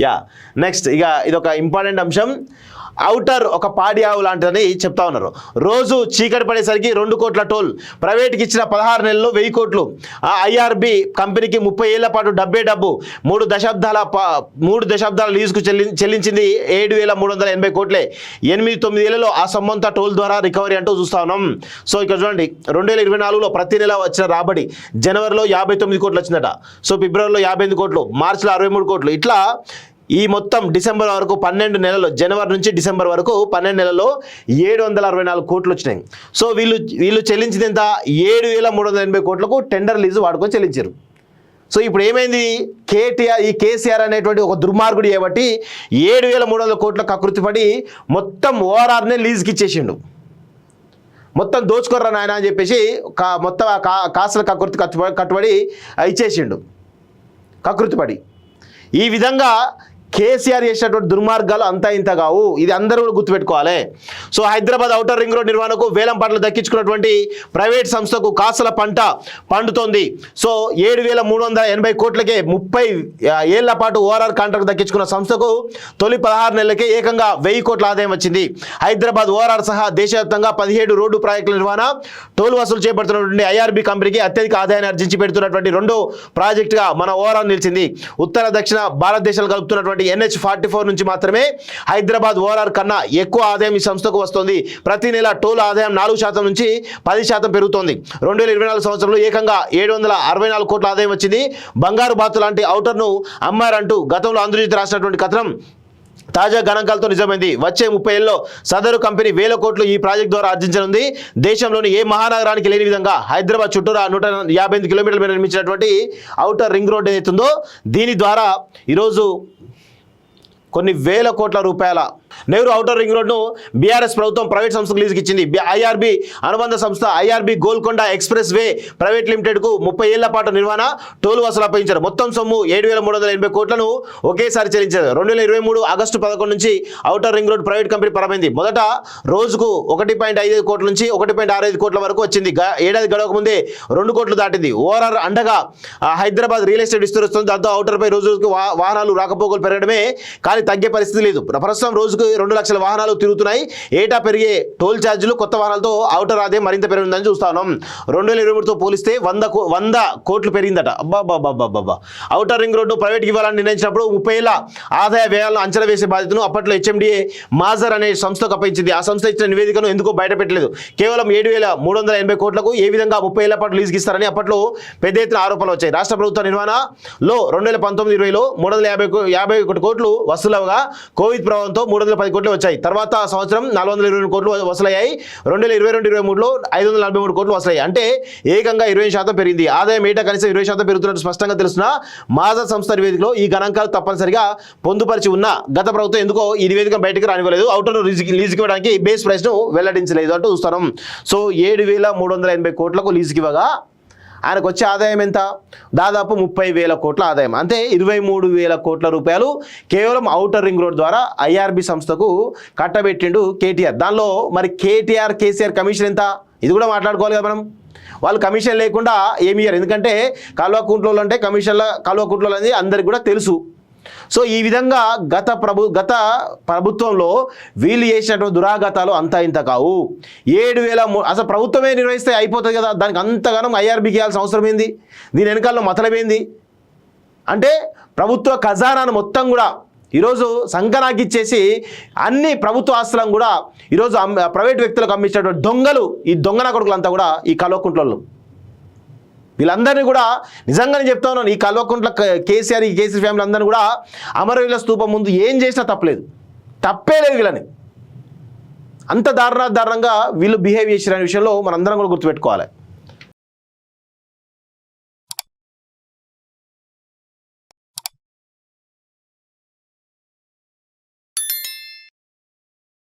Yeah next ఇక ఇదొక important అంశం. ఔటర్ ఒక పాడి ఆవు లాంటిదని చెప్తా ఉన్నారు. రోజు చీకటి పడేసరికి 2 కోట్ల టోల్, ప్రైవేట్కి ఇచ్చిన 16 నెలలు 1000 కోట్లు, ఐఆర్బి కంపెనీకి 30 ఏళ్ల పాటు డబ్బు 3 దశాబ్దాల లీజుకు చెల్లించింది 7,380 కోట్లే. 8-9 ఏళ్లలో ఆ సొమ్మంతా టోల్ ద్వారా రికవరీ అంటూ చూస్తా ఉన్నాం. సో ఇక్కడ చూడండి 2024లో ప్రతి నెల వచ్చిన రాబడి జనవరిలో 59 కోట్లు వచ్చిందట. సో ఫిబ్రవరిలో 58 కోట్లు, మార్చిలో 63 కోట్లు, ఇట్లా ఈ మొత్తం డిసెంబర్ వరకు 12 నెలలు, జనవరి నుంచి డిసెంబర్ వరకు 12 నెలల్లో 764 కోట్లు వచ్చినాయి. సో వీళ్ళు చెల్లించింది ఎంత? 7,380 కోట్లకు టెండర్ లీజు వాడుకొని చెల్లించారు. సో ఇప్పుడు ఏమైంది? కేసీఆర్ అనేటువంటి ఒక దుర్మార్గుడు చేయబట్టి 7,300 కోట్ల కకృతి పడి మొత్తం ఓఆర్ఆర్నే లీజుకి ఇచ్చేసిండు. మొత్తం దోచుకోర్రా నాయన అని చెప్పేసి మొత్తం కాసుల కకృతి కట్టుబడి ఇచ్చేసిండు, కకృతిపడి. ఈ విధంగా కేసీఆర్ చేసినటువంటి దుర్మార్గాలు అంతా ఇంత కావు, ఇది అందరూ కూడా గుర్తుపెట్టుకోవాలి. So Hyderabad outer ring road నిర్వహణకు వేలం పాటలు దక్కించుకున్నటువంటి ప్రైవేట్ సంస్థకు కాసుల పంట పండుతోంది. సో 7,380 కోట్లకే 30 ఏళ్ల పాటు ఓఆర్ఆర్ కాంట్రాక్ట్ దక్కించుకున్న సంస్థకు తొలి 16 నెలలకే ఏకంగా 1000 కోట్ల ఆదాయం వచ్చింది. హైదరాబాద్ ఓఆర్ఆర్ సహా దేశవ్యాప్తంగా 17 రోడ్డు ప్రాజెక్టుల నిర్వహణ, టోల్ వసూలు చేపడుతున్నటువంటి ఐఆర్బి కంపెనీకి అత్యధిక ఆదాయాన్ని ఆర్జించి పెడుతున్నటువంటి రెండో ప్రాజెక్టుగా మన ఓఆర్ఆర్ నిలిచింది. ఉత్తర దక్షిణ భారతదేశాలు కలుపుతున్నటువంటి NH44 నుంచి మాత్రమే హైదరాబాద్ ఓఆర్ఆర్ కన్నా ఎక్కువ ఆదాయం ఈ సంస్థకు వస్తుంది. ప్రతి నెల టోల్ ఆదాయం 4% నుంచి 10% పెరుగుతోంది. 2024 సంవత్సరంలో ఏకంగా 764 కోట్ల ఆదాయం వచ్చింది. బంగారు బాతు లాంటి ఔటర్ను అమ్మారంటూ గతంలో ఆంధ్రజ్యోతి రాసినటువంటి కథనం తాజా గణాంకాలతో నిజమైంది. వచ్చే 30 ఏళ్ళలో సదరు కంపెనీ 1000 కోట్లు ఈ ప్రాజెక్ట్ ద్వారా ఆర్జించనుంది. దేశంలోని ఏ మహానగరానికి లేని విధంగా హైదరాబాద్ చుట్టూరా 158 కిలోమీటర్ల మీద నిర్మించినటువంటి ఔటర్ రింగ్ రోడ్ ఏదైతుందో దీని ద్వారా ఈరోజు కొన్ని వేల కోట్ల రూపాయల నెహ్రూ ఔటర్ రింగ్ రోడ్ను బీఆర్ఎస్ ప్రభుత్వం ప్రైవేట్ సంస్థకు లీజుకి ఇచ్చింది. ఐఆర్బి అనుబంధ సంస్థ IRB Golconda express way private లిమిటెడ్కు 30 ఏళ్ల పాటు నిర్వహణ, టోల్ వసూలు అప్పగించారు. మొత్తం సొమ్ము 7,380 కోట్లను ఒకేసారి చెల్లించారు. 2023 ఆగస్టు 11 నుంచి outer ring road private company ప్రారంభించింది. మొదట రోజుకు 1.55 కోట్ల నుంచి 1.65 కోట్ల వరకు వచ్చింది. ఏడాది గడవక ముందే 2 కోట్లు దాటింది. ఓఆర్ఆర్ అండగా హైదరాబాద్ రియల్ ఎస్టేట్ విస్తరిస్తుంది. దాంతో ఔటర్పై రోజుకు వాహనాలు రాకపోకలు పెరగడమే కానీ తగ్గే పరిస్థితి లేదు. ప్రస్తుతం రోజుకు 2 లక్షల వాహనాలు తిరుగుతున్నాయి. ఏటా పెరిగే టోల్ ఛార్జీలు కొత్త వాహనాలతో ఔటర్ ఆదాయం మరింత పెరిగిందని చూస్తా ఉన్నాం. 2023తో పోలిస్తే 100 కోట్లు పెరిగిందట. అబ్బాబ్బాబ్బాబ్బా. ఔటర్ రింగ్ రోడ్డు ప్రైవేట్కి ఇవ్వాలని నిర్ణయించినప్పుడు 30 ఏళ్ల ఆదాయ వ్యయాలను అంచనా వేసే బాధ్యతను అప్పట్లో HMDA మాజర్ అనే సంస్థకు అప్పగించింది. ఆ సంస్థ ఇచ్చిన నివేదికను ఎందుకో బయటపెట్టలేదు. కేవలం 7,380 కోట్లకు ఏ విధంగా 30 ఏళ్ల పాటు లీజుకి ఇస్తారని అప్పట్లో పెద్ద ఎత్తున ఆరోపణలు వచ్చాయి. రాష్ట్ర ప్రభుత్వ నిర్వహణలో 2019-20లో 351 కోట్లు వసూలవగా కోవిడ్ ప్రభావంతో 310 కోట్లు వచ్చాయి. తర్వాత సంవత్సరం 422 కోట్లు వసూలయ్యాయి. 2022-23లో 543 కోట్లు వసూలయ్యాయి. అంటే ఏకంగా 20% పెరిగింది. ఆదాయం ఏటా కనీసం 20% పెరుగుతున్నట్టు స్పష్టంగా తెలుస్తున్న మాజర్ సంస్థ నివేదికలో ఈ గణాంకాలు తప్పనిసరిగా పొందుపరిచి ఉన్న గత ప్రభుత్వం ఎందుకో ఈ నివేదిక బయటకు రానివ్వలేదు. ఔటర్ లీజుకి ఇవ్వడానికి బేస్ ప్రైస్ను వెల్లడించలేదు అంటూ చూస్తున్నాం. సో 7,380 కోట్లకు లీజుకి ఇవ్వగా ఆయనకు వచ్చే ఆదాయం ఎంత? దాదాపు 30,000 కోట్ల ఆదాయం. అంటే 23,000 కోట్ల రూపాయలు కేవలం ఔటర్ రింగ్ రోడ్ ద్వారా ఐఆర్బి సంస్థకు కట్టబెట్టిండు కేటీఆర్. దానిలో మరి కేసీఆర్ కమిషన్ ఎంత? ఇది కూడా మాట్లాడుకోవాలి కదా మనం. వాళ్ళు కమిషన్ లేకుండా ఏమి ఇయ్యరు. ఎందుకంటే కల్వకుంట్లలో అంటే కల్వకుంట్లలో అనేది అందరికి కూడా తెలుసు. సో ఈ విధంగా గత ప్రభుత్వంలో వీళ్ళు చేసినటువంటి దురాఘాతాలు అంతా ఇంత కావు. 7,000 అసలు ప్రభుత్వమే నిర్వహిస్తే అయిపోతుంది కదా, దానికి అంతగానం ఐఆర్బీకి ఇవ్వాల్సిన అవసరం ఏంది? దీని వెనకాల మతలబేంది అంటే ప్రభుత్వ ఖజానాను మొత్తం కూడా ఈరోజు సంకనాకిచ్చేసి అన్ని ప్రభుత్వ ఆస్తులను కూడా ఈరోజు ప్రైవేట్ వ్యక్తులకు అమ్మించినటువంటి దొంగలు, ఈ దొంగన కొడుకులంతా కూడా ఈ కల్వకుంట్లలో. వీళ్ళందరినీ కూడా నిజంగానే చెప్తా ఉన్నాను, ఈ కల్వకుంట్ల కేసీఆర్ ఫ్యామిలీ అందరినీ కూడా అమరవీరుల స్తూపం ముందు ఏం చేసినా తప్పే లేదు. వీళ్ళని అంత దారుణంగా వీళ్ళు బిహేవ్ చేసిన విషయంలో మనందరం కూడా గుర్తుపెట్టుకోవాలి.